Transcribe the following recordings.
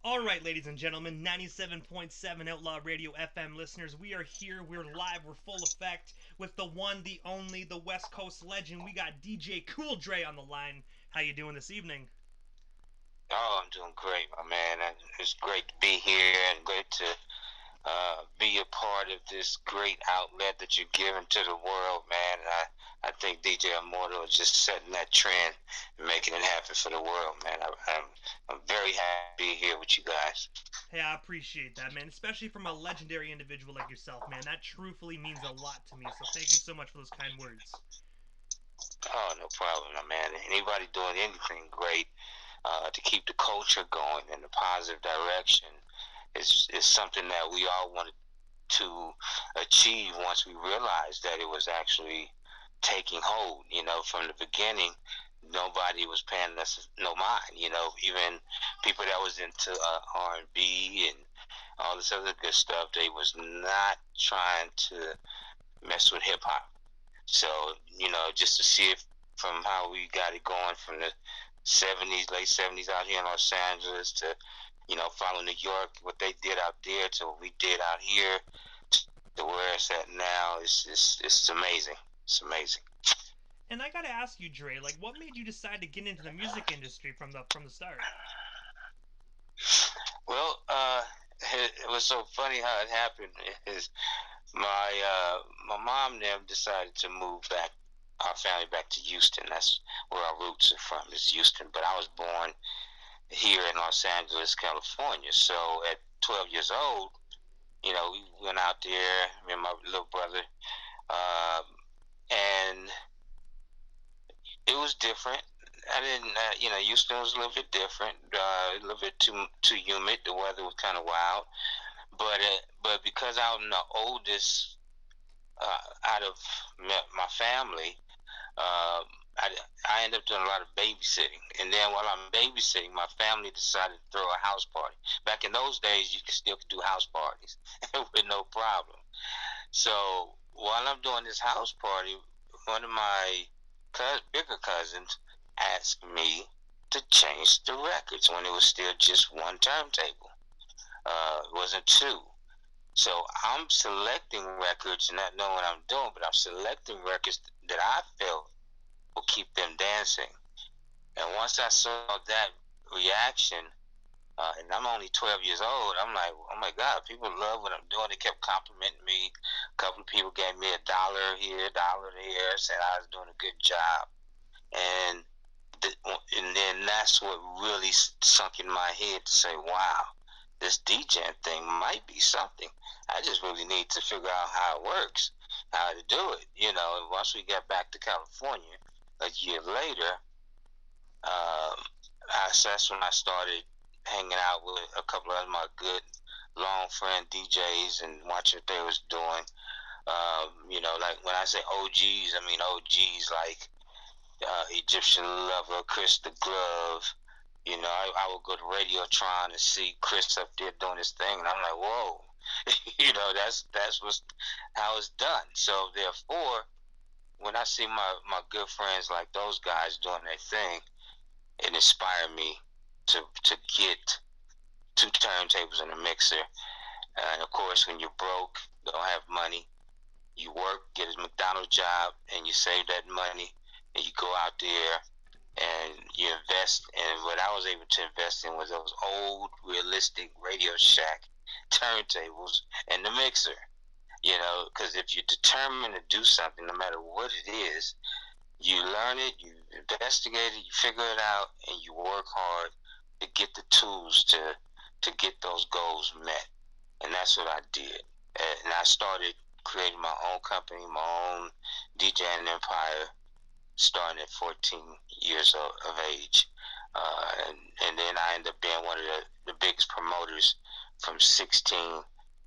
All right, ladies and gentlemen, 97.7 Outlaw Radio FM listeners, we are here, we're live, we're full effect with the one, the only, the West Coast legend. We got DJ Cool Dre on the line. How you doing this evening? Oh, I'm doing great, my man. And it's great to be here and great to be a part of this great outlet that you're giving to the world, man. And I think DJ Immortal is just setting that trend and making it happen for the world, man. I'm very happy to be here with you guys. Hey, I appreciate that, man, especially from a legendary individual like yourself, man. That truthfully means a lot to me, so thank you so much for those kind words. Oh, no problem, my man. Anybody doing anything great to keep the culture going in a positive direction is something that we all wanted to achieve once we realized that it was actually taking hold. You know, from the beginning, nobody was paying us no mind. You know, even people that was into R&B and all this other good stuff, they was not trying to mess with hip hop. So, you know, just to see it from how we got it going from the 70s, late 70s out here in Los Angeles to, you know, follow New York, what they did out there to what we did out here to where it's at now, it's amazing. It's amazing. And I gotta ask you, Dre, like, what made you decide to get into the music industry from the start? Well, it was so funny how it happened. Is my mom and them decided to move back our family back to Houston. That's where our roots are from, is Houston. But I was born here in Los Angeles, California. So at 12 years old, you know, we went out there, me and my little brother, uh, and it was different. I didn't, you know, Houston was a little bit different, a little bit too humid. The weather was kind of wild, but because I'm the oldest out of my family, uh, I, I ended up doing a lot of babysitting. And then while I'm babysitting, my family decided to throw a house party. Back in those days, you could still do house parties with no problem. So while I'm doing this house party, one of my bigger cousins asked me to change the records when it was still just one turntable. It wasn't two. So I'm selecting records, not knowing what I'm doing, but I'm selecting records that I felt will keep them dancing. And once I saw that reaction, and I'm only 12 years old, I'm like, oh my God, people love what I'm doing. They kept complimenting me. A couple of people gave me $1 here, $1 there, said I was doing a good job. And and then that's what really sunk in my head to say, wow, this DJing thing might be something. I just really need to figure out how it works, how to do it. You know, and once we got back to California a year later, that's when I started hanging out with a couple of my good long friend DJs and watching what they was doing. You know, like when I say OGs, I mean OGs like Egyptian Lover, Chris the Glove. You know, I would go to Radiotron and see Chris up there doing his thing, and I'm like, whoa, you know, that's what's how it's done. So therefore, when I see my good friends like those guys doing their thing, it inspired me to get two turntables and a mixer. And of course, when you're broke, don't have money, you work, get a McDonald's job, and you save that money, and you go out there and you invest. And what I was able to invest in was those old, realistic Radio Shack turntables and the mixer. You know, because if you're determined to do something, no matter what it is, you learn it, you investigate it, you figure it out, and you work hard to get the tools to get those goals met. And that's what I did. And I started creating my own company, my own DJing empire, starting at 14 years of age. And then I ended up being one of the biggest promoters from 16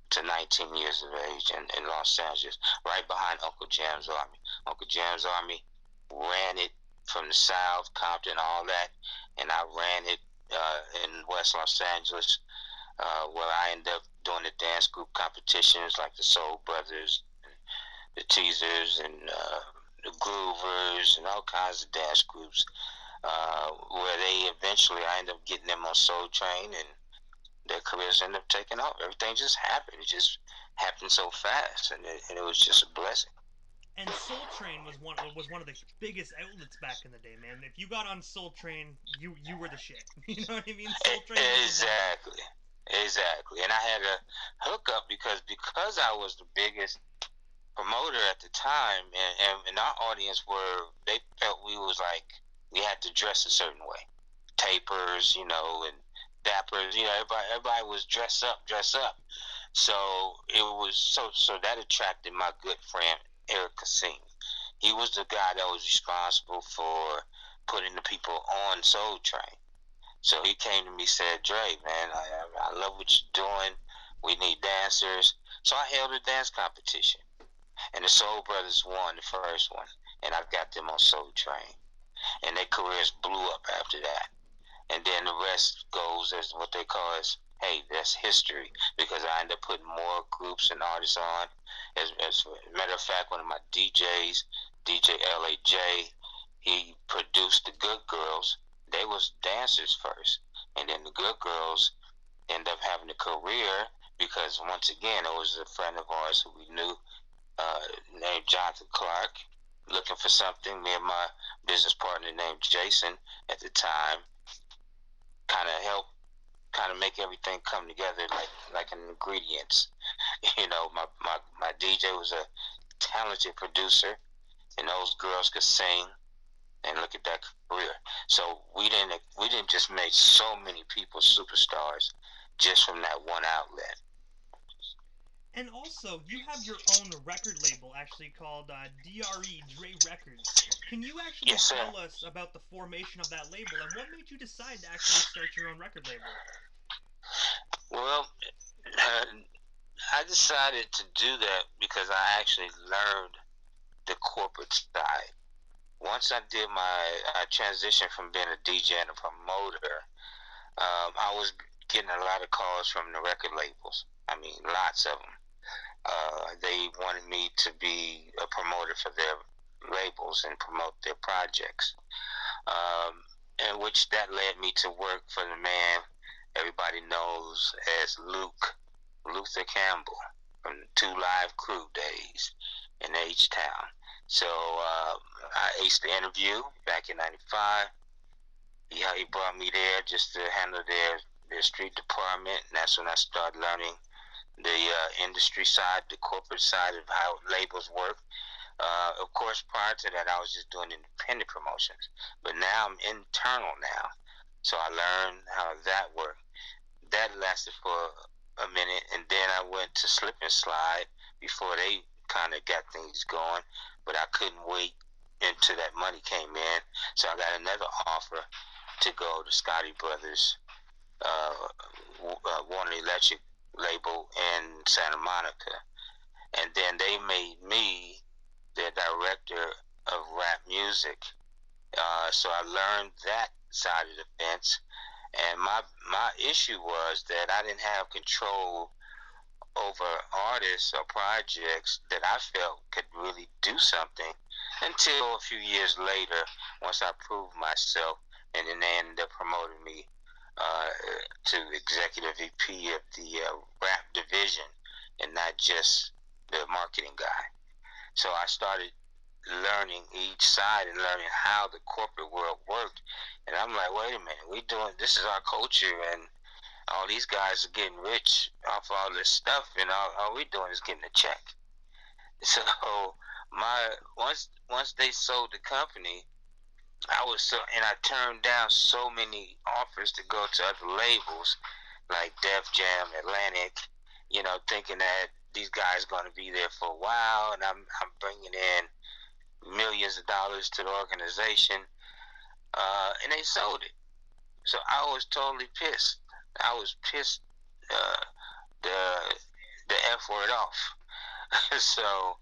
to 19 years of age in Los Angeles, right behind Uncle Jam's Army. Uncle Jam's Army ran it from the South, Compton, all that, and I ran it in West Los Angeles, where I ended up doing the dance group competitions like the Soul Brothers, the Teasers, and the Groovers, and all kinds of dance groups. Where they eventually, I ended up getting them on Soul Train, and their careers ended up taking off. Everything just happened. It just happened so fast, and it was just a blessing. And Soul Train was one of the biggest outlets back in the day, man. If you got on Soul Train, you were the shit. You know what I mean? Soul Train was the bomb. Exactly. And I had a hookup because I was the biggest promoter at the time, and our audience they felt we was like we had to dress a certain way, tapers, you know, and dappers, you know, everybody was dress up. So it was so that attracted my good friend Eric Kassim. He was the guy that was responsible for putting the people on Soul Train. So he came to me and said, Dre, man, I love what you're doing. We need dancers. So I held a dance competition. And the Soul Brothers won the first one. And I got them on Soul Train. And their careers blew up after that. And then the rest goes as what they call as, hey, that's history. Because I ended up putting more groups and artists on. As a matter of fact, one of my DJs, DJ LAJ, he produced the Good Girls. They was dancers first. And then the Good Girls ended up having a career because, once again, it was a friend of ours who we knew named Jonathan Clark, looking for something. Me and my business partner named Jason at the time kind of helped make everything come together like an ingredients. You know, my DJ was a talented producer, and those girls could sing. And look at that career. So we didn't just make so many people superstars just from that one outlet. And also, you have your own record label actually called D.R.E. Dre Records. Can you actually tell us about the formation of that label and what made you decide to actually start your own record label? Well, I decided to do that because I actually learned the corporate side. Once I did my transition from being a DJ and a promoter, I was getting a lot of calls from the record labels. I mean, lots of them. They wanted me to be a promoter for their labels and promote their projects, and which that led me to work for the man everybody knows as Luther Campbell from the Two Live Crew days in H-Town. So I aced the interview back in '95. He brought me there just to handle their street department, and that's when I started learning the industry side, the corporate side of how labels work. Of course, prior to that, I was just doing independent promotions, but now I'm internal now, so I learned how that worked. That lasted for a minute, and then I went to Slip and Slide before they kind of got things going, but I couldn't wait until that money came in, so I got another offer to go to Scotty Brothers Warner Electric label in Santa Monica, and then they made me their director of rap music. So I learned that side of the fence, and my issue was that I didn't have control over artists or projects that I felt could really do something until a few years later, once I proved myself, and then they ended up promoting me to executive VP of the rap division and not just the marketing guy. So I started learning each side and learning how the corporate world worked. And I'm like, wait a minute, this is our culture, and all these guys are getting rich off all this stuff, and all we doing is getting a check. So once they sold the company, and I turned down so many offers to go to other labels like Def Jam, Atlantic, you know, thinking that these guys are going to be there for a while, and I'm bringing in millions of dollars to the organization, and they sold it. So I was totally pissed. I was pissed the F word off. So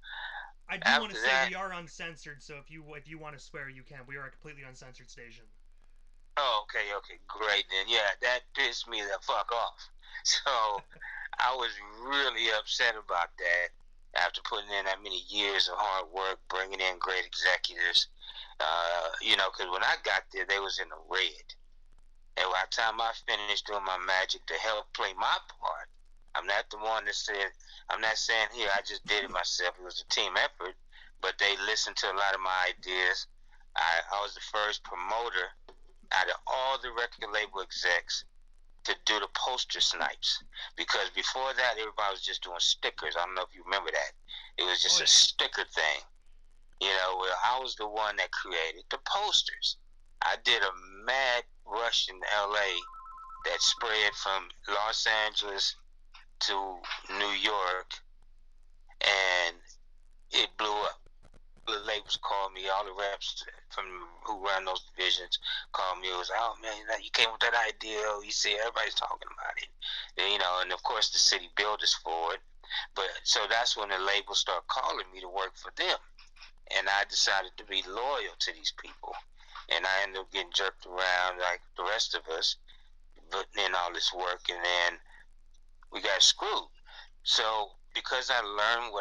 I do want to say we are uncensored, so if you want to swear, you can. We are a completely uncensored station. Oh, okay, great. Then yeah, that pissed me the fuck off. So I was really upset about that after putting in that many years of hard work, bringing in great executives. You know, because when I got there, they was in the red. And by the time I finished doing my magic to help play my part, I'm not the one that said, I'm not saying here I just did it myself. It was a team effort, but they listened to a lot of my ideas. I was the first promoter out of all the record label execs to do the poster snipes, because before that everybody was just doing stickers. I don't know if you remember that. It was Oh just a yeah. sticker thing. Well, I was the one that created the posters. I did a mad rush in LA that spread from Los Angeles to New York, and it blew up. The labels called me, all the reps from who run those divisions called me. It was, oh man, you came with that idea. Oh, you see, everybody's talking about it. And of course the city billed us for it. But so that's when the labels start calling me to work for them, and I decided to be loyal to these people. And I ended up getting jerked around like the rest of us, putting in all this work, and then we got screwed. So because I learned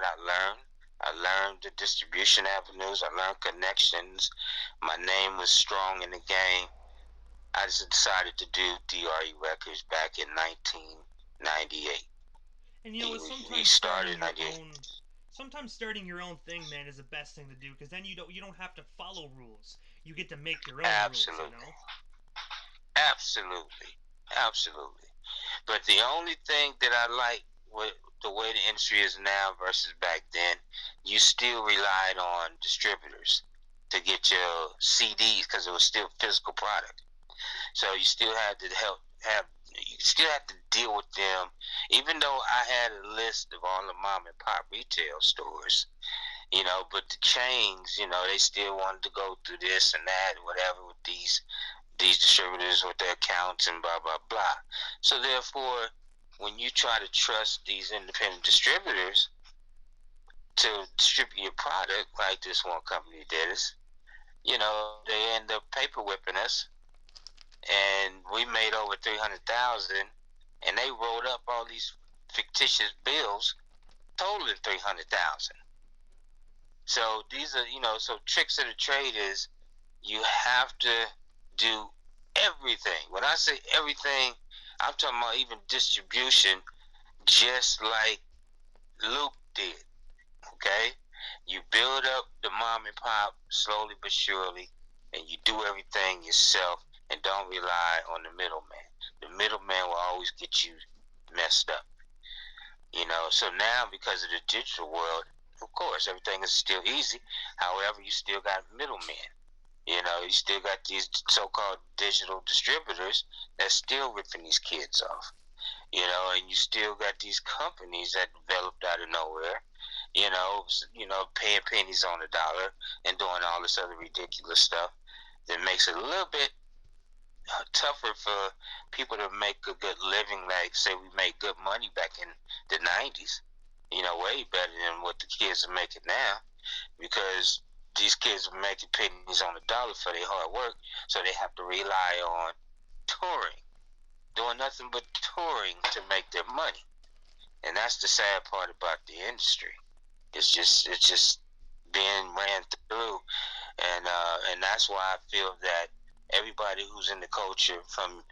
the distribution avenues, I learned connections, my name was strong in the game. I just decided to do D.R.E Records back in 1998. And We sometimes started starting in your 98. own, sometimes starting your own thing, man, is the best thing to do because then you don't have to follow rules. You get to make your own rules. Absolutely. Absolutely. Absolutely. But the only thing that I like with the way the industry is now versus back then, you still relied on distributors to get your CDs because it was still physical product. So you still had to you still had to deal with them. Even though I had a list of all the mom and pop retail stores, but the chains, they still wanted to go through this and that, whatever, with these distributors with their accounts and blah blah blah. So therefore, when you try to trust these independent distributors to distribute your product, like this one company did us, they end up paper whipping us, and we made over 300,000, and they wrote up all these fictitious bills totaling 300,000. So these are, so tricks of the trade is you have to do everything. When I say everything, I'm talking about even distribution, just like Luke did. Okay, you build up the mom and pop slowly but surely, and you do everything yourself, and don't rely on the middleman. The middleman will always get you messed up. So now, because of the digital world, of course everything is still easy. However, you still got middlemen. You still got these so-called digital distributors that still ripping these kids off. And you still got these companies that developed out of nowhere, paying pennies on the dollar and doing all this other ridiculous stuff that makes it a little bit tougher for people to make a good living. Like, say, we made good money back in the 90s, way better than what the kids are making now, because these kids are making pennies on the dollar for their hard work, so they have to rely on touring, doing nothing but touring to make their money. And that's the sad part about the industry. It's just being ran through, and that's why I feel that everybody who's in the culture, from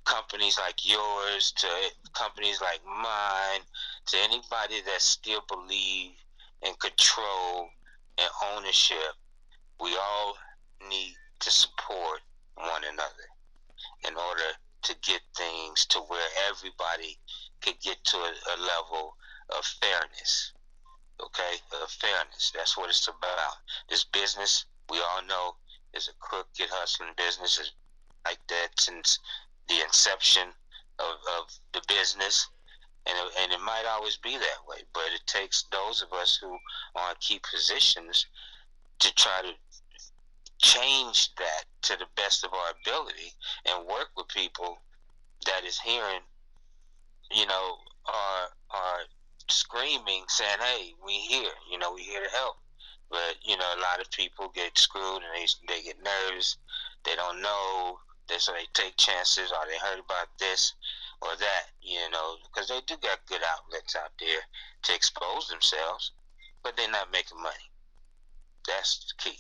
companies like yours to companies like mine, to anybody that still believe in control and ownership, we all need to support one another in order to get things to where everybody could get to a level of fairness. Okay, fairness. That's what it's about. This business, we all know, is a crooked, hustling business. It's like that since the inception of the business, and it might always be that way. But it takes those of us who are in key positions to try to change that to the best of our ability and work with people that is hearing, are screaming, saying, "Hey, we here. We here to help." But a lot of people get screwed, and they get nervous. They don't know. So they take chances, or they heard about this or that. Because they do got good outlets out there to expose themselves, but they're not making money. That's the key.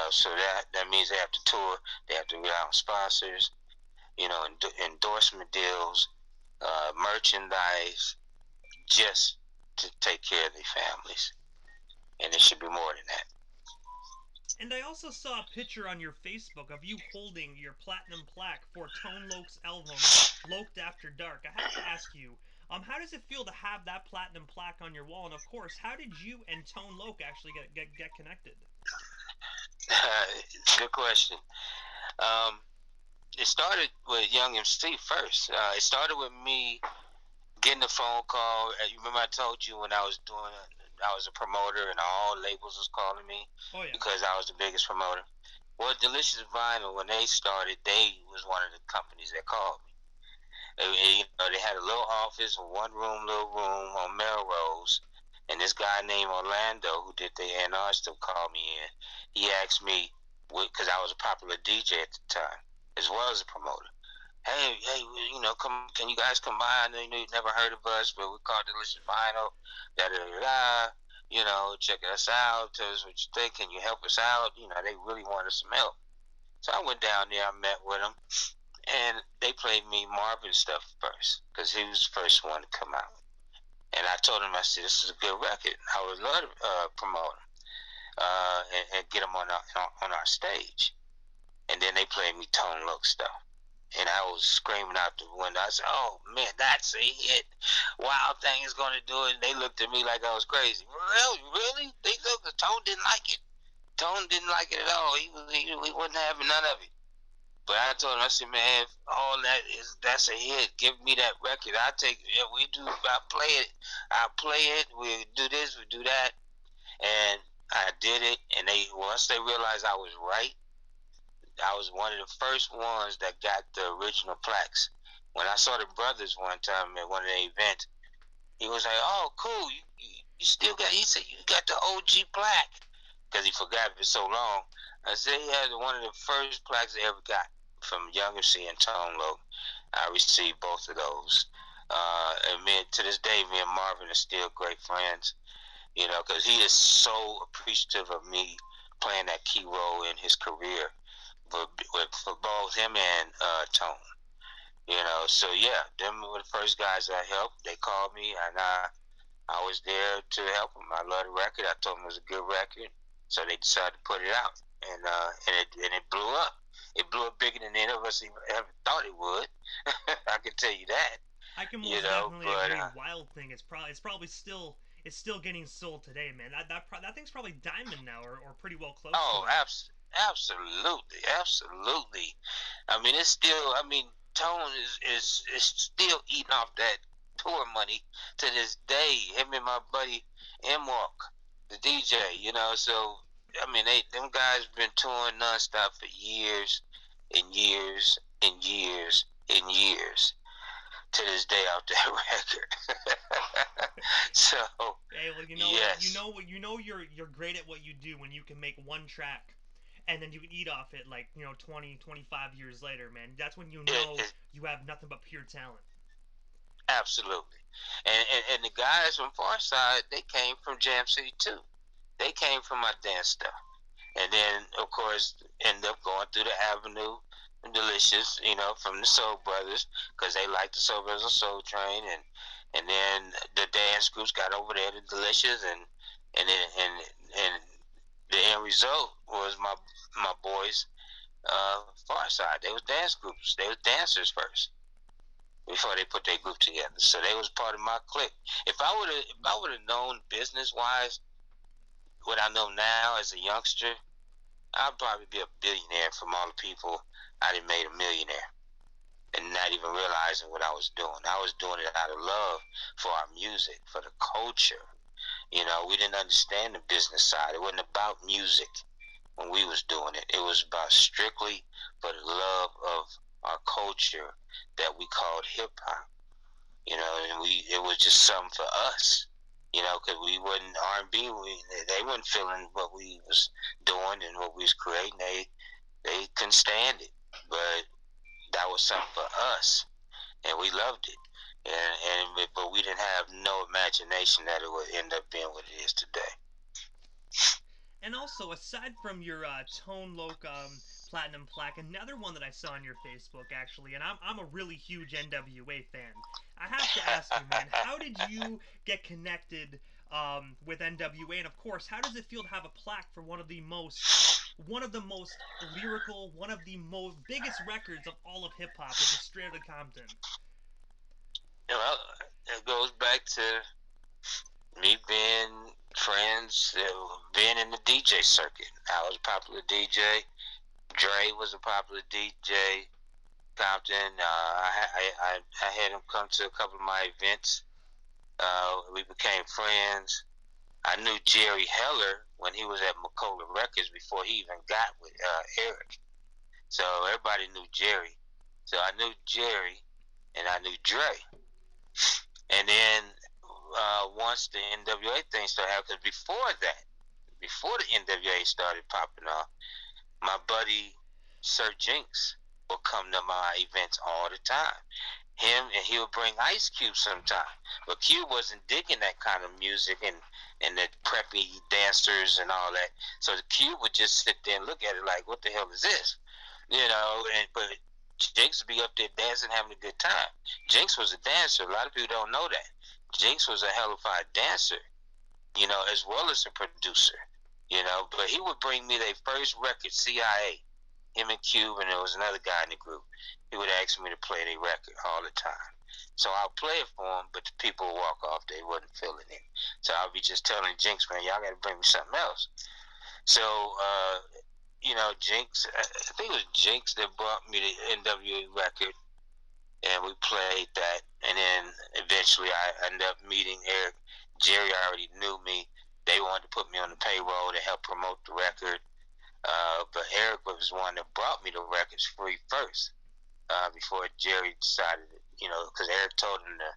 So that means they have to tour. They have to rely on sponsors. endorsement deals, merchandise, just to take care of their families. And it should be more than that. And I also saw a picture on your Facebook of you holding your platinum plaque for Tone Loc's album Loked After Dark. I have to ask you, how does it feel to have that platinum plaque on your wall? And of course, how did you and Tone Loc actually get connected? Good question. Um, it started with Young MC first. It started with me getting a phone call. You remember I told you when I was a promoter and all labels was calling me Oh yeah. because I was the biggest promoter. Well, Delicious Vinyl, when they started, they was one of the companies that called me. They had a little office, a little room on Melrose, and this guy named Orlando, who did the A&R stuff, called me in. He asked me, because I was a popular DJ at the time, as well as a promoter. Hey, can you guys come by? I know you've never heard of us, but we call Delicious Vinyl. Da da da da. Check us out. Tell us what you think. Can you help us out? They really wanted some help. So I went down there. I met with them, and they played me Marvin stuff first because he was the first one to come out. And I told him, I said, this is a good record. I would love to promote him and get him on our stage. And then they played me Tone Loc stuff. And I was screaming out the window. I said, oh, man, that's a hit. Wild Thing is going to do it. And they looked at me like I was crazy. Really? They looked, the Tone didn't like it. Tone didn't like it at all. He wasn't having none of it. But I told him, I said, man, if all that's a hit. Give me that record. I take it. Yeah, I play it. I play it. We do this, we do that. And I did it. And once they realized I was right, I was one of the first ones that got the original plaques. When I saw the brothers one time at one of the events, he was like, "Oh, cool! You still got?" He said, "You got the OG plaque," because he forgot it so long. I said he had one of the first plaques I ever got from Young MC and Tone Loc. I received both of those. And to this day, me and Marvin are still great friends. Because he is so appreciative of me playing that key role in his career for both him and Tone. So yeah, them were the first guys I helped. They called me, and I was there to help them. I love the record. I told them it was a good record, so they decided to put it out, and it blew up. It blew up bigger than any of us ever thought it would. I can tell you that. I can most definitely But agree. Wild Thing is probably still getting sold today, man. That thing's probably diamond now, or pretty well close to it. Absolutely, absolutely. I mean, it's still. I mean, Tone is still eating off that tour money to this day. Him and my buddy M.W.A, the DJ. So I mean, them guys been touring nonstop for years and years and years and years to this day out that record. So Hey, well, yes, you're great at what you do when you can make one track and then you can eat off it like 20, 25 years later, man. That's when you know you have nothing but pure talent. absolutely. And the guys from Farside, they came from Jam City too. They came from my dance stuff. And then, of course, ended up going through the Avenue and Delicious, from the Soul Brothers, because they liked the Soul Brothers and Soul Train. And then the dance groups got over there to Delicious, and then, and the end result was my boys, Farside. They was dance groups. They was dancers first before they put their group together. So they was part of my clique. If I would have known business wise what I know now as a youngster, I'd probably be a billionaire from all the people I done made a millionaire and not even realizing what I was doing. I was doing it out of love for our music, for the culture. We didn't understand the business side. It wasn't about music when we was doing it. It was about strictly for the love of our culture that we called hip hop. And it was just something for us. Because we wasn't R&B. They wasn't feeling what we was doing and what we was creating. They couldn't stand it, but that was something for us, and we loved it. But we didn't have no imagination that it would end up being what it is today. And also, aside from your Tone Loc platinum plaque. Another one that I saw on your Facebook, actually, and I'm a really huge N.W.A fan. I have to ask you, man, how did you get connected with N.W.A, and of course, how does it feel to have a plaque for one of the most lyrical, one of the most biggest records of all of hip hop is a Straight Outta Compton? Well, it goes back to me being friends, being in the DJ circuit. I was a popular DJ. Dre was a popular DJ. Compton. I had him come to a couple of my events. We became friends. I knew Jerry Heller when he was at McCullough Records before he even got with Eric. So everybody knew Jerry. So I knew Jerry, and I knew Dre. And then once the N.W.A thing started happening, because before the N.W.A started popping off, my buddy Sir Jinx would come to my events all the time. Him, and he would bring Ice Cube sometime. But Cube wasn't digging that kind of music and the preppy dancers and all that. So the Cube would just sit there and look at it like, what the hell is this? But Jinx would be up there dancing, having a good time. Jinx was a dancer. A lot of people don't know that. Jinx was a hellified dancer, as well as a producer, But he would bring me their first record, CIA, him and Cube, and there was another guy in the group. He would ask me to play their record all the time. So I'll play it for him, but the people would walk off. They wasn't feeling it. So I'll be just telling Jinx, man, y'all got to bring me something else. So, Jinx, I think it was Jinx that brought me the N.W.A record, and we played that. And then eventually I ended up meeting Eric. Jerry already knew me. They wanted to put me on the payroll to help promote the record. But Eric was one that brought me the records free first, before Jerry decided, because Eric told him to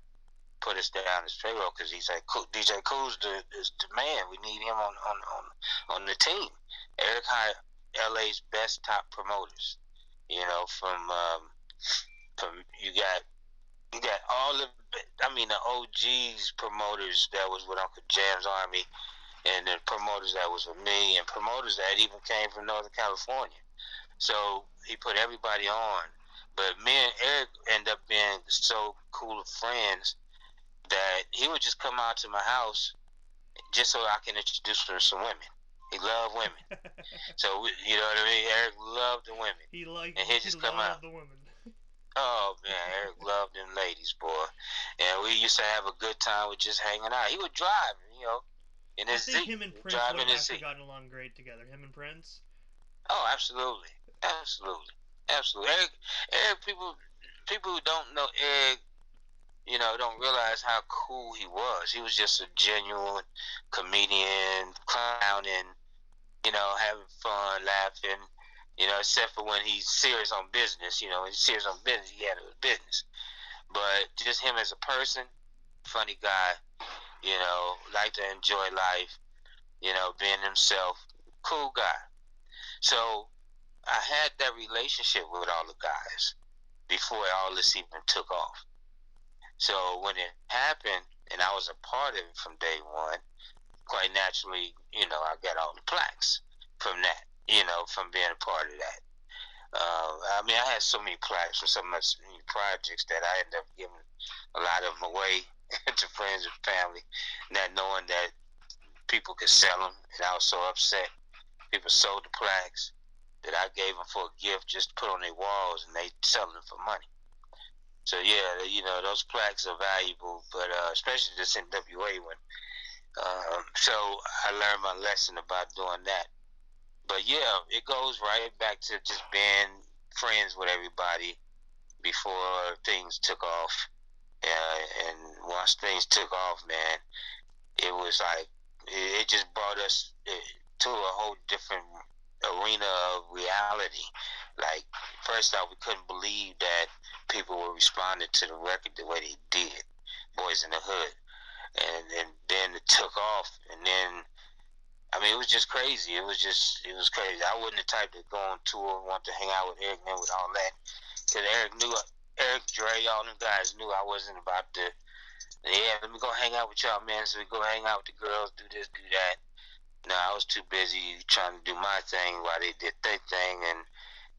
put us down as payroll, because he said, DJ Cool's is the man. We need him on the team. Eric hired LA's best top promoters. From you got all the OGs promoters that was with Uncle Jam's Army, and the promoters that was with me, and promoters that even came from Northern California. So he put everybody on. But me and Eric ended up being so cool of friends that he would just come out to my house just so I can introduce him to some women. He loved women. So, you know what I mean? Eric loved the women. He just come out. The women. Oh, man, Eric loved them ladies, boy. And we used to have a good time with just hanging out. He would drive, in his Zeke. I think him and Prince would have actually gotten along great together. Him and Prince? Oh, absolutely. Eric, people who don't know Eric, don't realize how cool he was. He was just a genuine comedian, clowning, having fun, laughing, except for when he's serious on business. When he's serious on business, he had a business. But just him as a person, funny guy, like to enjoy life, being himself, cool guy. So I had that relationship with all the guys before all this even took off. So when it happened, and I was a part of it from day one, quite naturally, I got all the plaques from that, from being a part of that. I had so many plaques from so many projects that I ended up giving a lot of them away to friends and family, not knowing that people could sell them, and I was so upset. People sold the plaques that I gave them for a gift just to put on their walls, and they selling them for money. So yeah, those plaques are valuable, but especially this N.W.A one. So I learned my lesson about doing that. But yeah, it goes right back to just being friends with everybody before things took off. And once things took off, man, it was like it just brought us to a whole different arena of reality. Like, first off, we couldn't believe that people were responding to the record the way they did, Boys in the Hood. And then it took off, and then it was just crazy. It was crazy. I wasn't the type to go on tour and want to hang out with Eric and with all that, because Eric, Dre, all them guys knew I wasn't about to. Yeah, let me go hang out with y'all, man. So we go hang out with the girls, do this, do that. No, I was too busy trying to do my thing while they did their thing, and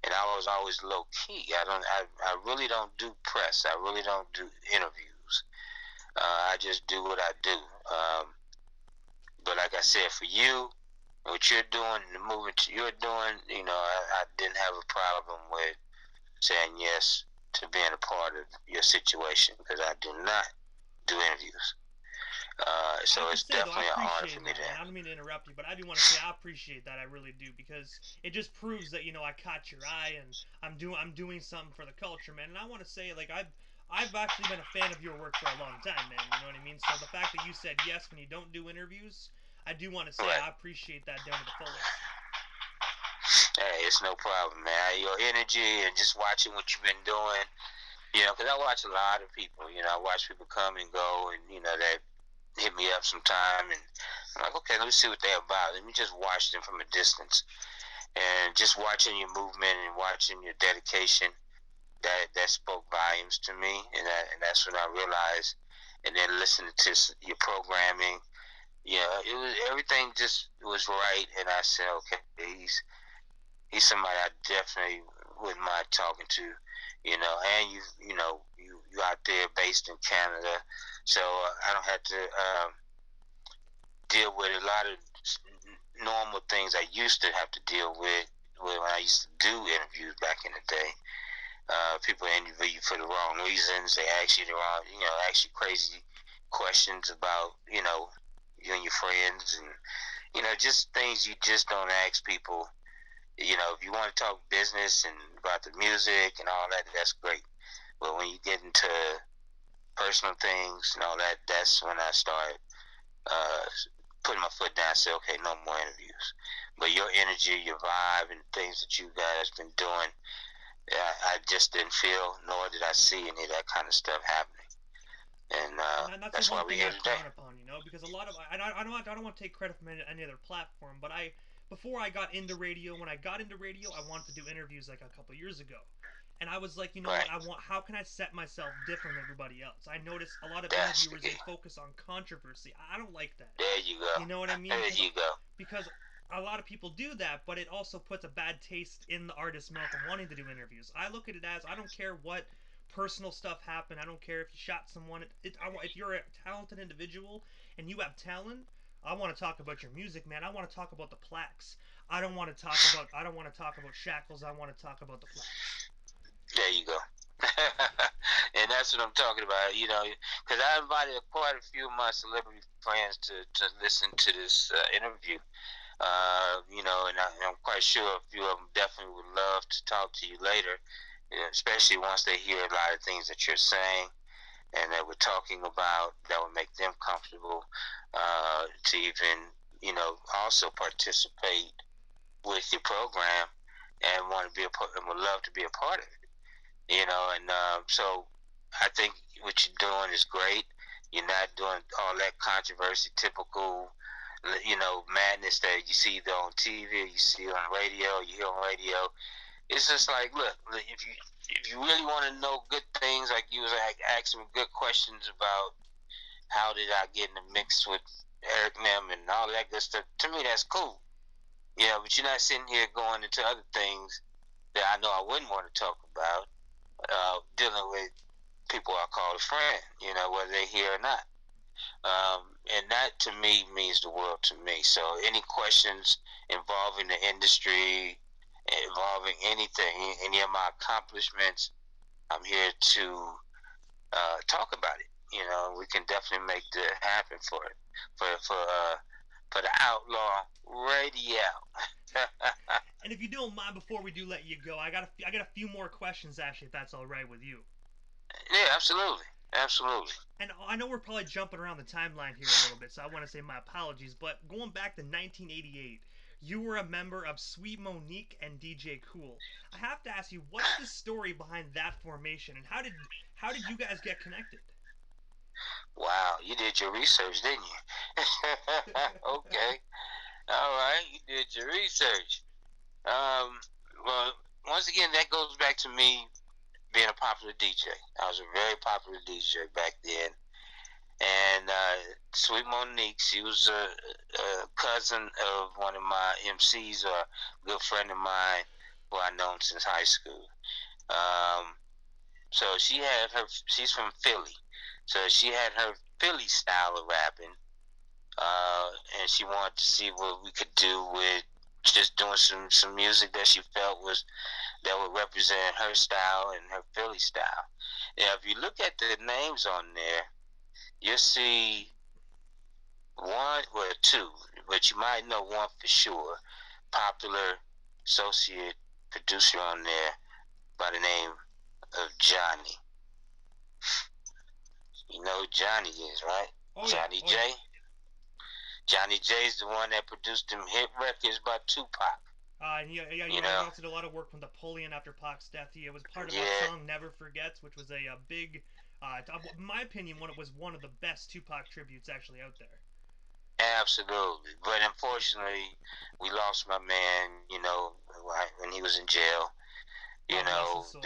and I was always low key. I really don't do press. I really don't do interviews. I just do what I do. But like I said, for you, what you're doing, the movement you're doing, I didn't have a problem with saying yes to being a part of your situation because I do not do interviews. So I have to it's say though, I definitely an honor for appreciate me that, to. and I don't mean to interrupt you, but I do want to say I appreciate that. I really do because it just proves that I caught your eye and I'm doing something for the culture, man. And I want to say like I've actually been a fan of your work for a long time, man. You know what I mean? So the fact that you said yes when you don't do interviews, I do want to say Right. I appreciate that down to the fullest. Hey, it's no problem, man. Your energy and just watching what you've been doing, because I watch a lot of people. I watch people come and go, and they hit me up sometime, and I'm like, okay, let me see what they're about. Let me just watch them from a distance, and just watching your movement and watching your dedication, that spoke volumes to me, and that's when I realized. And then listening to your programming, it was everything just was right, and I said, okay, he's somebody I definitely wouldn't mind talking to, and you out there based in Canada, so I don't have to deal with a lot of normal things I used to have to deal with when I used to do interviews back in the day. People interview you for the wrong reasons. They ask you the wrong, ask you crazy questions about, you and your friends, and just things you just don't ask people. If you want to talk business and about the music and all that, that's great. But when you get into personal things and all that, that's when I start uh, putting my foot down and say, okay, no more interviews. But your energy, your vibe, and things that you guys been doing, I just didn't feel, nor did I see any of that kind of stuff happening. And And that's the that's one why we're thing here I today. frown upon, because a lot of I don't want to take credit from any other platform, but before I got into radio, when I got into radio, I wanted to do interviews like a couple years ago, and I was like, you know what, Right. how can I set myself different than everybody else? I notice a lot of That's the interviewers they key. focus on controversy. I don't like that. There you go. You know what I mean? There you go. Because a lot of people do that, but it also puts a bad taste in the artist's mouth of wanting to do interviews. I look at it as I don't care what personal stuff happened. I don't care if you shot someone. If you're a talented individual and you have talent, I want to talk about your music, man. I want to talk about the plaques. I don't want to talk about shackles. I want to talk about the plaques. There you go. And that's what I'm talking about, because I invited quite a few of my celebrity friends to listen to this interview. And I'm quite sure a few of them definitely would love to talk to you later, especially once they hear a lot of things that you're saying and that we're talking about that would make them comfortable to even, also participate with your program and want to be and would love to be a part of it. And so I think what you're doing is great. You're not doing all that controversy, typical, madness that you see either on TV, you see on radio, you hear on radio. It's just like, look, if you really want to know good things, like you was like asking me good questions about how did I get in the mix with Eric Nem and all that good stuff. To me, that's cool. But you're not sitting here going into other things that I know I wouldn't want to talk about, dealing with people I call a friend, whether they're here or not. And that to me means the world to me. So any questions involving the industry, involving anything, any of my accomplishments, I'm here to talk about it. We can definitely make that happen for it, for the Outlaw Radio. And if you don't mind, before we do let you go, I got a few more questions actually, if that's all right with you. Yeah, absolutely, absolutely. And I know we're probably jumping around the timeline here a little bit, so I want to say my apologies. But going back to 1988, you were a member of Sweet Monique and DJ Cool. I have to ask you, what's the story behind that formation, and how did you guys get connected? Wow, you did your research, didn't you? Okay, all right, you did your research. Um, well, once again, that goes back to me being a popular DJ. I was a very popular DJ back then. And Sweet Monique, she was a cousin of one of my MCs, or a good friend of mine. who I known since high school. So she's from Philly. So she had her Philly style of rapping, and she wanted to see what we could do with just doing some music that she felt that would represent her style and her Philly style. Now, if you look at the names on there, you'll see one or two, but you might know one for sure. Popular associate producer on there by the name of Johnny. You know who Johnny is, right? Oh yeah, Johnny oh J. yeah. Johnny J's the one that produced them hit records by Tupac. You He know, also did a lot of work with Napoleon after Pac's death. He was part of that yeah, song "Never Forgets," which was a big, in my opinion, it was one of the best Tupac tributes actually out there. absolutely. But unfortunately, we lost my man. When he was in jail. God bless his soul.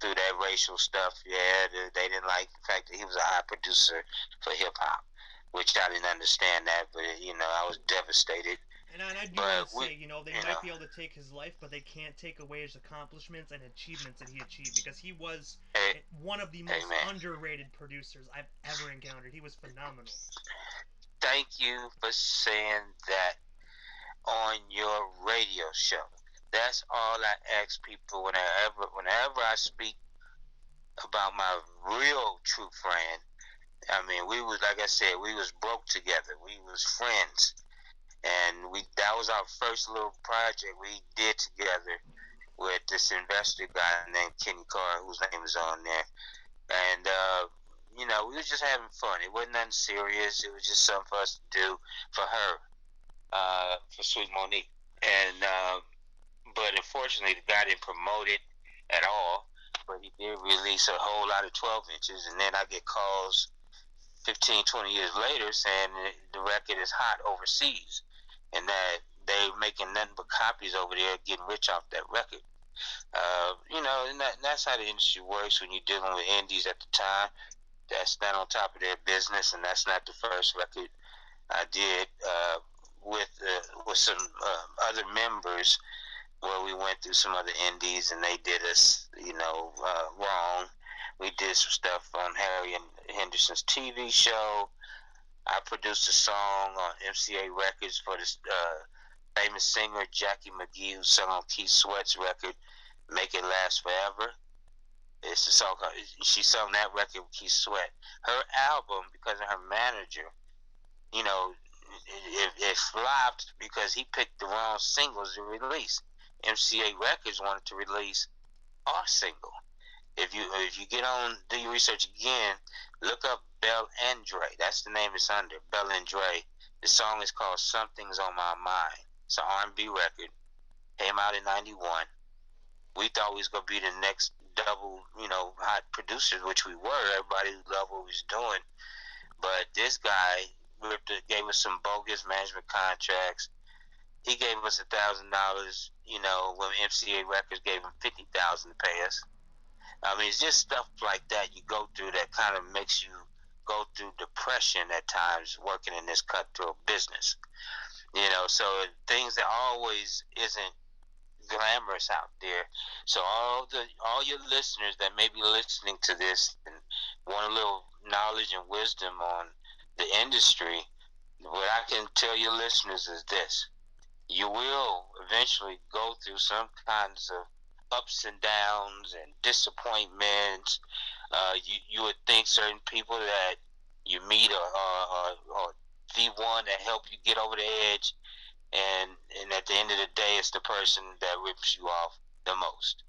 Through that racial stuff. Yeah, they didn't like the fact that he was a high producer for hip hop, which I didn't understand that. But I was devastated. And I do want to But say, they might be able to take his life, but they can't take away his accomplishments and achievements that he achieved because he was hey, one of the hey most man, underrated producers I've ever encountered. He was phenomenal. thank you for saying that on your radio show. That's all I ask people whenever I speak about my real true friend. I mean, we was like I said, we was broke together. We was friends, and that was our first little project we did together with this investor guy named Kenny Carr, whose name is on there, and we was just having fun. It wasn't nothing serious. It was just something for us to do for her, for Sweet Monique, and but unfortunately, the guy didn't promote it at all. But he did release a whole lot of 12 inches, and then I get calls 15, 20 years later saying that the record is hot overseas and that they're making nothing but copies over there, getting rich off that record. And that's how the industry works when you're dealing with indies at the time. That's not on top of their business, and that's not the first record I did with some other members where we went through some other indies and they did us, wrong. We did some stuff on Harry and Henderson's TV show. I produced a song on MCA Records for this famous singer Jackie McGee, who sung on Keith Sweat's record, "Make It Last Forever." It's a song called, she sung that record with Keith Sweat. Her album, because of her manager, you know, it flopped because he picked the wrong singles to release. MCA Records wanted to release our single. If you get on, do your research again, look up Bell and Dre. That's the name it's under, Bell and Dre. The song is called "Something's on My Mind." It's an R&B record. Came out in '91. We thought we was gonna be the next double, hot producers, which we were. Everybody loved what we was doing. But this guy gave us some bogus management contracts. He gave us $1,000, when MCA Records gave him 50,000 to pay us. I mean, it's just stuff like that you go through that kind of makes you go through depression at times working in this cutthroat business. So things that always isn't glamorous out there. So all your listeners that may be listening to this and want a little knowledge and wisdom on the industry, what I can tell your listeners is this: you will eventually go through some kinds of ups and downs and disappointments. You would think certain people that you meet are the one that help you get over the edge, and at the end of the day, it's the person that rips you off the most.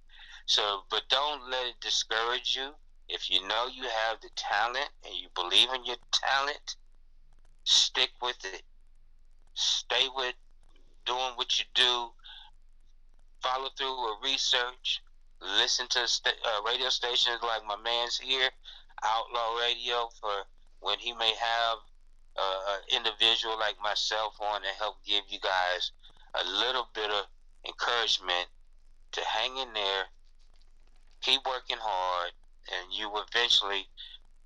So, but don't let it discourage you. If you know you have the talent and you believe in your talent, stick with it. Stay with doing what you do. Follow through with research. Listen to radio stations like my man's here, Outlaw Radio, for when he may have an individual like myself on to help give you guys a little bit of encouragement to hang in there, keep working hard, and you eventually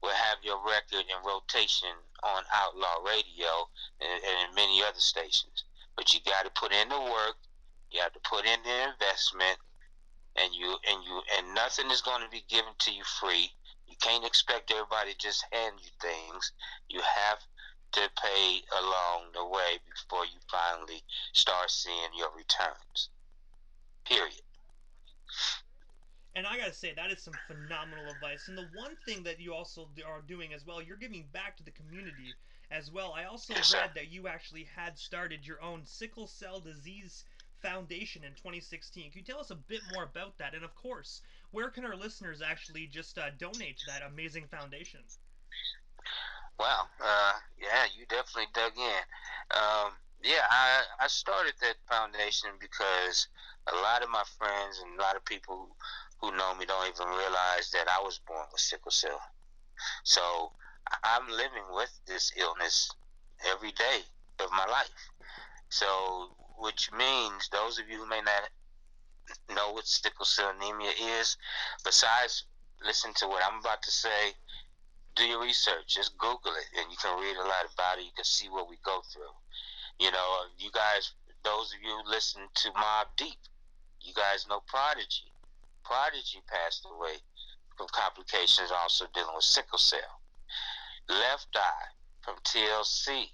will have your record in rotation on Outlaw Radio and in many other stations. But you got to put in the work. You have to put in the investment, and nothing is going to be given to you free. You can't expect everybody to just hand you things. You have to pay along the way before you finally start seeing your returns. Period. And I gotta say, that is some phenomenal advice. And the one thing that you also are doing as well, you're giving back to the community as well. I also Yes, sir. read that you actually had started your own sickle cell disease foundation in 2016. Can you tell us a bit more about that? And of course, where can our listeners actually just donate to that amazing foundation? Wow. Yeah, you definitely dug in. Yeah, I started that foundation because a lot of my friends and a lot of people who know me don't even realize that I was born with sickle cell. So I'm living with this illness every day of my life. So, which means those of you who may not know what sickle cell anemia is, besides listen to what I'm about to say, do your research. Just Google it, and you can read a lot about it. You can see what we go through. You know, you guys, those of you who listen to Mob Deep, you guys know Prodigy. Prodigy passed away from complications also dealing with sickle cell. Left Eye from TLC,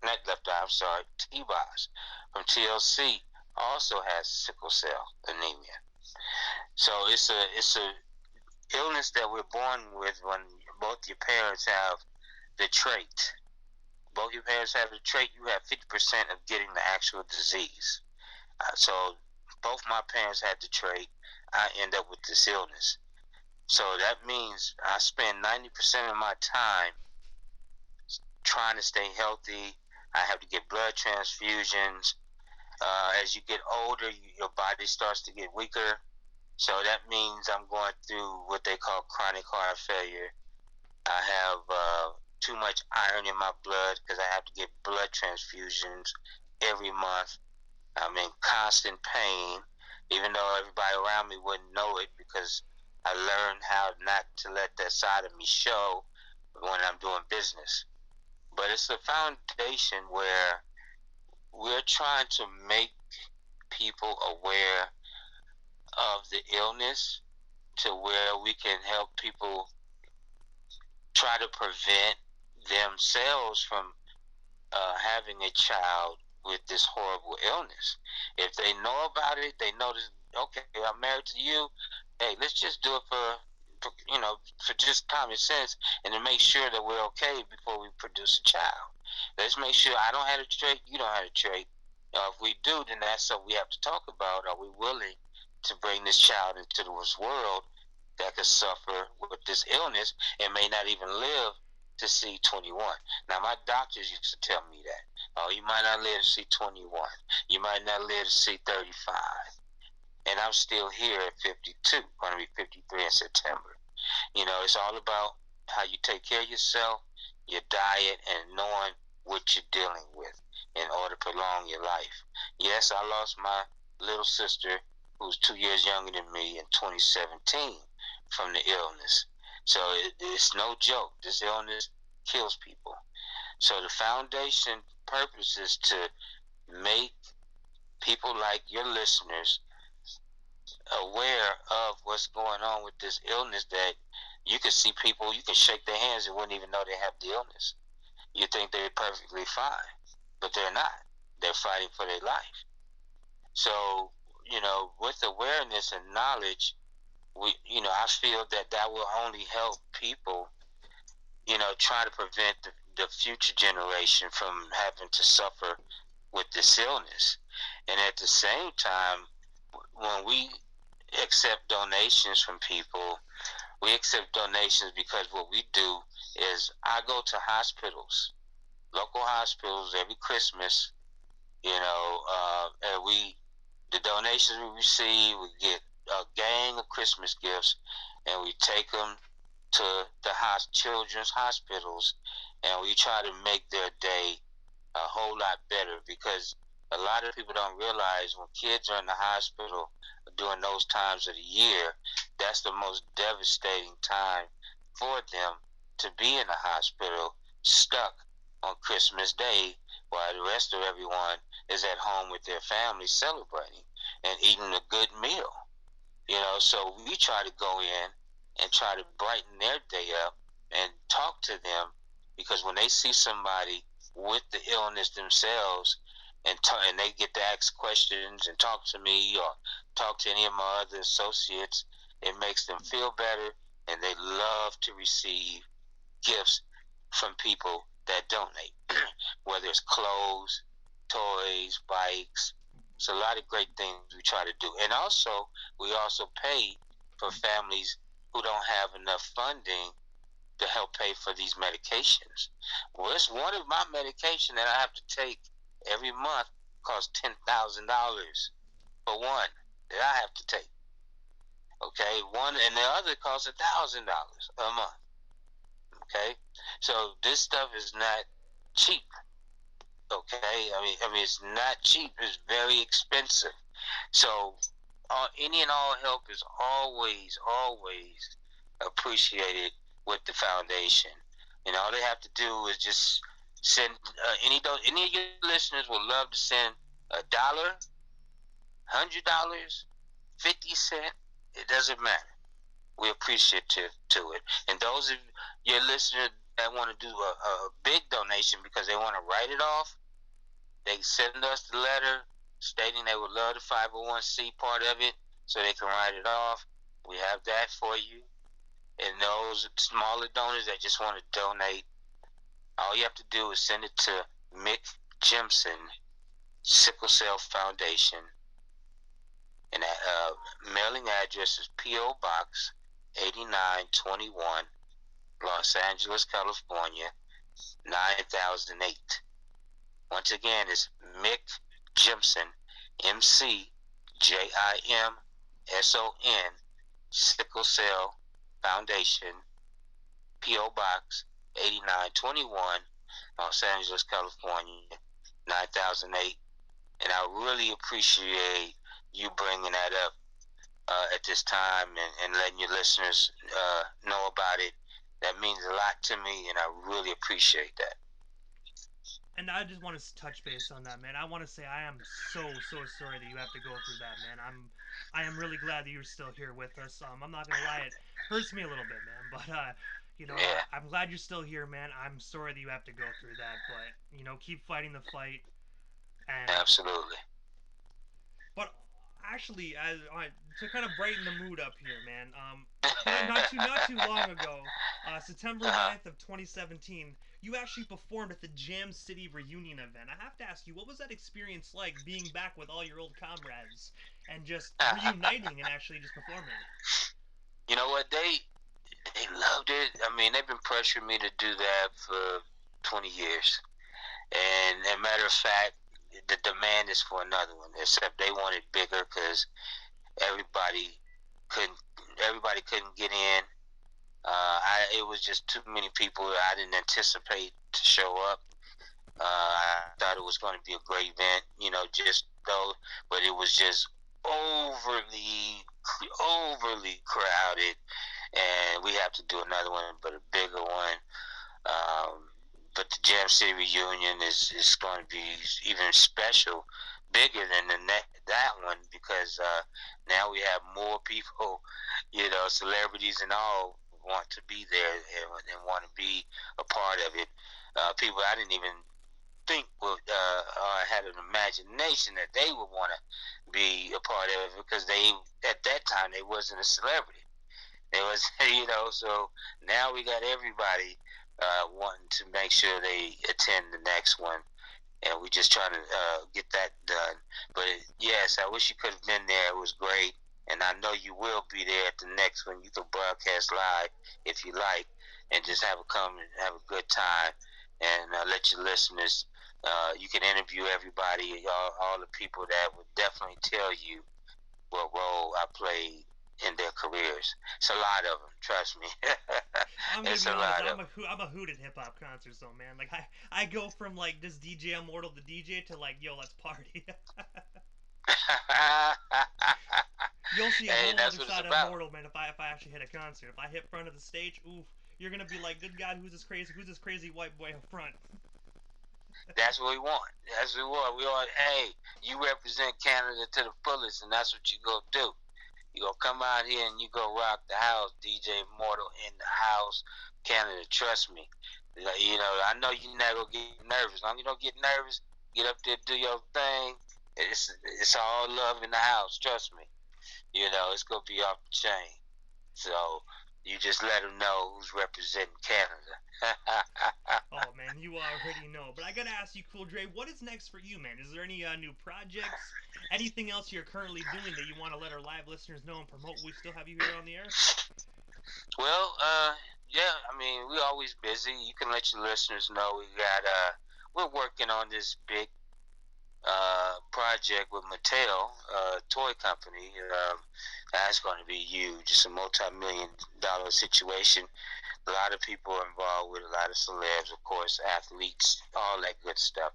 not Left Eye, I'm sorry, T-Boz from TLC also has sickle cell anemia. So it's a illness that we're born with when both your parents have the trait. Both your parents have the trait, you have 50% of getting the actual disease. So both my parents had the trait. I end up with this illness. So that means I spend 90% of my time trying to stay healthy. I have to get blood transfusions. As you get older, your body starts to get weaker. So that means I'm going through what they call chronic heart failure. I have too much iron in my blood because I have to get blood transfusions every month. I'm in constant pain, even though everybody around me wouldn't know it because I learned how not to let that side of me show when I'm doing business. But it's a foundation where we're trying to make people aware of the illness to where we can help people try to prevent themselves from having a child with this horrible illness. If they know about it, they know that, okay, I'm married to you. Hey, let's just do it for just common sense and to make sure that we're okay before we produce a child. Let's make sure I don't have a trait, you don't have a trait. If we do, then that's something we have to talk about. Are we willing to bring this child into this world that could suffer with this illness and may not even live to see 21? Now, my doctors used to tell me that. Oh, you might not live to see 21. You might not live to see 35. And I'm still here at 52. Going to be 53 in September. You know, it's all about how you take care of yourself, your diet, and knowing what you're dealing with in order to prolong your life. Yes, I lost my little sister, who's 2 years younger than me, in 2017 from the illness. So it's no joke. This illness kills people. So the foundation purpose is to make people like your listeners aware of what's going on with this illness, that you can see people, you can shake their hands and wouldn't even know they have the illness. You think they're perfectly fine, but they're not. They're fighting for their life. So, with awareness and knowledge, I feel that that will only help people, try to prevent the future generation from having to suffer with this illness. And at the same time, when we accept donations from people, we accept donations because what we do is I go to hospitals, local hospitals every Christmas, and the donations we receive, we get a gang of Christmas gifts, and we take them to the children's hospitals, and we try to make their day a whole lot better, because a lot of people don't realize when kids are in the hospital during those times of the year, that's the most devastating time for them, to be in the hospital stuck on Christmas Day while the rest of everyone is at home with their family celebrating and eating a good meal. So we try to go in and try to brighten their day up and talk to them, because when they see somebody with the illness themselves, and they get to ask questions and talk to me or talk to any of my other associates, it makes them feel better, and they love to receive gifts from people that donate, whether it's clothes, toys, bikes. It's a lot of great things we try to do. And also, we also pay for families who don't have enough funding to help pay for these medications. Well, it's one of my medication that I have to take every month costs $10,000 for one that I have to take. Okay, one, and the other costs $1,000 a month. Okay, so this stuff is not cheap. Okay, I mean it's not cheap. It's very expensive. So any and all help is always appreciated with the foundation. And all they have to do is just send any of your listeners would love to send $1, $100, 50 cents. It doesn't matter. We appreciative to it. And those of your listeners that want to do a big donation because they want to write it off, they send us the letter stating they would love the 501c part of it so they can write it off. We have that for you. And those smaller donors that just want to donate, all you have to do is send it to Mick Jimson Sickle Cell Foundation. And mailing address is P.O. Box 8921, Los Angeles, California, 9008. Once again, it's Mick Jimson, McJimson, Sickle Cell Foundation, P.O. Box 8921, Los Angeles, California, 9008. And I really appreciate you bringing that up at this time, and letting your listeners know about it. That means a lot to me, and I really appreciate that. And I just want to touch base on that, man. I want to say I am so sorry that you have to go through that, man. I am really glad that you're still here with us. I'm not gonna lie, it hurts me a little bit, man. But Yeah, I'm glad you're still here, man. I'm sorry that you have to go through that, but keep fighting the fight. And absolutely. but actually, to kind of brighten the mood up here, man. Not too long ago, September Uh-huh. 9th of 2017, you actually performed at the Jam City reunion event. I have to ask you, what was that experience like, being back with all your old comrades and just reuniting and actually just performing? You know what? They loved it. I mean, they've been pressuring me to do that for 20 years. And as a matter of fact, the demand is for another one. Except they want it bigger because everybody couldn't everybody couldn't get in. It was just too many people. I didn't anticipate to show up. I thought it was going to be a great event, just though, but it was just overly crowded, and we have to do another one, but a bigger one. Um, but the Jam City reunion is going to be even special, bigger than that one, because now we have more people, celebrities and all want to be there, and want to be a part of it. People I didn't even think would had an imagination that they would want to be a part of it, because they at that time they wasn't a celebrity. It was, so now we got everybody wanting to make sure they attend the next one, and we just trying to get that done. But yes, I wish you could have been there. It was great, and I know you will be there at the next one. You can broadcast live if you like, and just come and have a good time, and let your listeners. You can interview everybody, all the people that would definitely tell you what role I played in their careers. It's a lot of them, trust me. I'm gonna It's be a honest. lot of I'm a hoot at hip hop concerts, though, man. Like I go from like this DJ immortal to DJ to like, yo, let's party. them. You'll see a Hey, whole that's other what it's side of about. immortal, man. If I actually hit a concert, if I hit front of the stage, oof, you're gonna be like, good God, who's this crazy? Who's this crazy white boy up front? That's what we want. That's what we want. We want, hey, you represent Canada to the fullest, and that's what you go do. You gonna come out here and you go rock the house, DJ Immortal in the house, Canada. Trust me. You know, I know you're not gonna get nervous. As long as you don't get nervous, get up there, do your thing. It's all love in the house. Trust me. You know, it's gonna be off the chain. So you just let them know who's representing Canada. Oh man, you already know. But I gotta ask you, Cool Dre, what is next for you, man? Is there any new projects? Anything else you're currently doing that you want to let our live listeners know and promote? We still have you here on the air. Well, yeah, I mean, we're always busy. You can let your listeners know we're working on this big project with Mattel, toy company. That's going to be huge. It's a multi-million-dollar situation. A lot of people are involved with, a lot of celebs, of course, athletes, all that good stuff.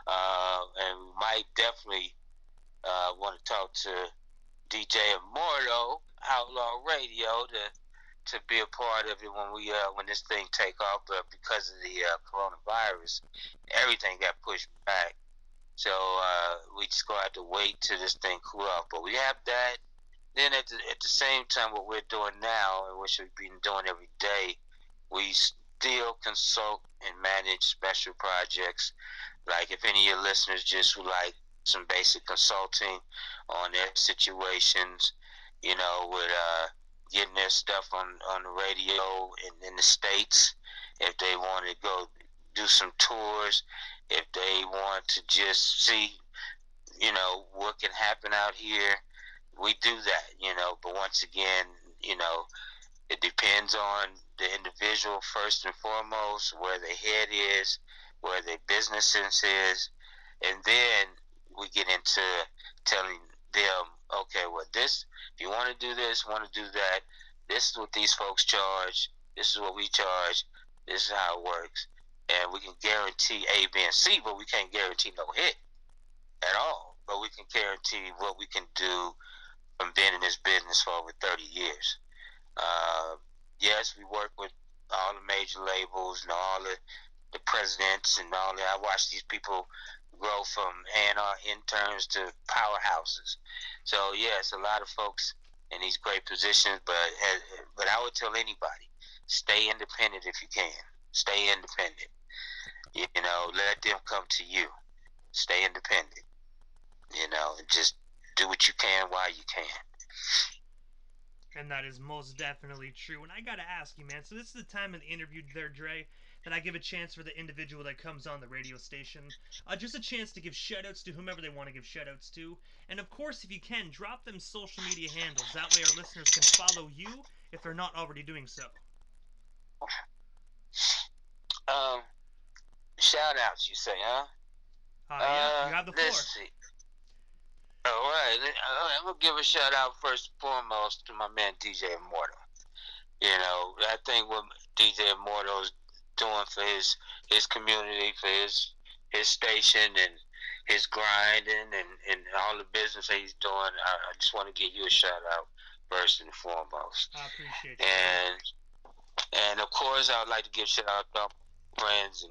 And we might definitely want to talk to DJ Immortal, Outlaw Radio, to be a part of it when this thing take off. But because of the coronavirus, everything got pushed back. So we just gonna have to wait till this thing cool off. But we have that. Then at the same time, what we're doing now, and which we've been doing every day, we still consult and manage special projects. Like if any of your listeners just would like some basic consulting on their situations, you know, with getting their stuff on the radio in the States, if they want to go do some tours, if they want to just see, you know, what can happen out here, we do that, you know. But once again, you know, it depends on the individual first and foremost, where their head is, where their business sense is, and then we get into telling them, okay, well, this, if you want to do this, want to do that, this is what these folks charge, this is what we charge, this is how it works. And we can guarantee A, B, and C, but we can't guarantee no hit at all. But we can guarantee what we can do from being in this business for over 30 years. Yes, we work with all the major labels and all the presidents and all that. I watch these people grow from A&R interns to powerhouses. So yes, a lot of folks in these great positions. But I would tell anybody, stay independent if you can. Stay independent. You know, let them come to you. Stay independent. You know, and just do what you can while you can. And that is most definitely true. And I gotta ask you, man. So this is the time in the interview, there, Dre, that I give a chance for the individual that comes on the radio station, just a chance to give shoutouts to whomever they want to give shoutouts to. And of course, if you can, drop them social media handles. That way, our listeners can follow you if they're not already doing so. Um, shout outs, you say, huh? Yeah, you have the floor. Let's see. All right, I'm gonna give a shout out first and foremost to my man DJ Immortal. You know, I think what DJ Immortal is doing for his community, for his station, and his grinding, and all the business that he's doing, I just want to give you a shout out first and foremost. I appreciate you. And of course, I would like to give shout out to my friends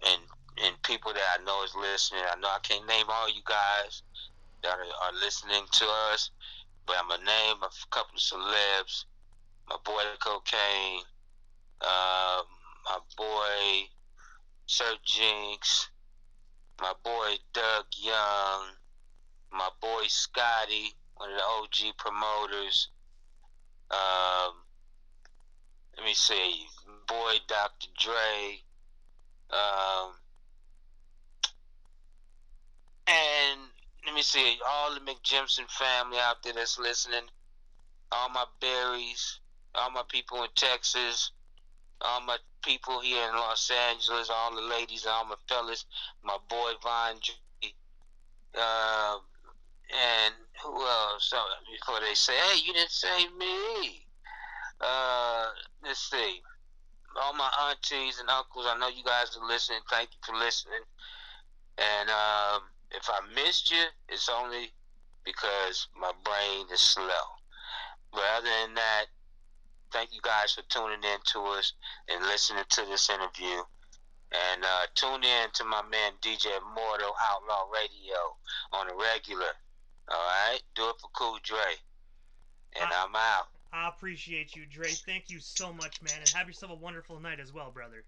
and people that I know is listening. I know I can't name all you guys that are listening to us, but I'm gonna name a couple of celebs. My boy Cocaine, my boy Sir Jinx, my boy Doug Young, my boy Scotty, one of the OG promoters. Let me see, boy Dr. Dre, and let me see, all the McJimson family out there that's listening, all my berries, all my people in Texas, all my people here in Los Angeles, all the ladies, all my fellas, my boy Von Dre, and who else? So before they say, hey, you didn't say me. Let's see. All my aunties and uncles, I know you guys are listening. Thank you for listening. And if I missed you, it's only because my brain is slow. But other than that, thank you guys for tuning in to us and listening to this interview. And tune in to my man DJ Immortal Outlaw Radio on a regular. All right? Do it for Cool Dre. And I'm out. I appreciate you, Dre. Thank you so much, man, and have yourself a wonderful night as well, brother.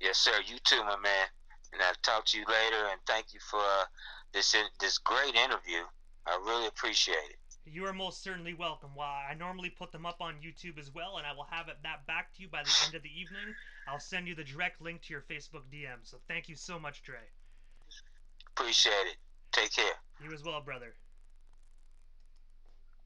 Yes, sir. You too, my man. And I'll talk to you later. And thank you for this great interview. I really appreciate it. You are most certainly welcome. Well, I normally put them up on YouTube as well, and I will have that back to you by the end of the evening. I'll send you the direct link to your Facebook DM. So thank you so much, Dre. Appreciate it. Take care. You as well, brother.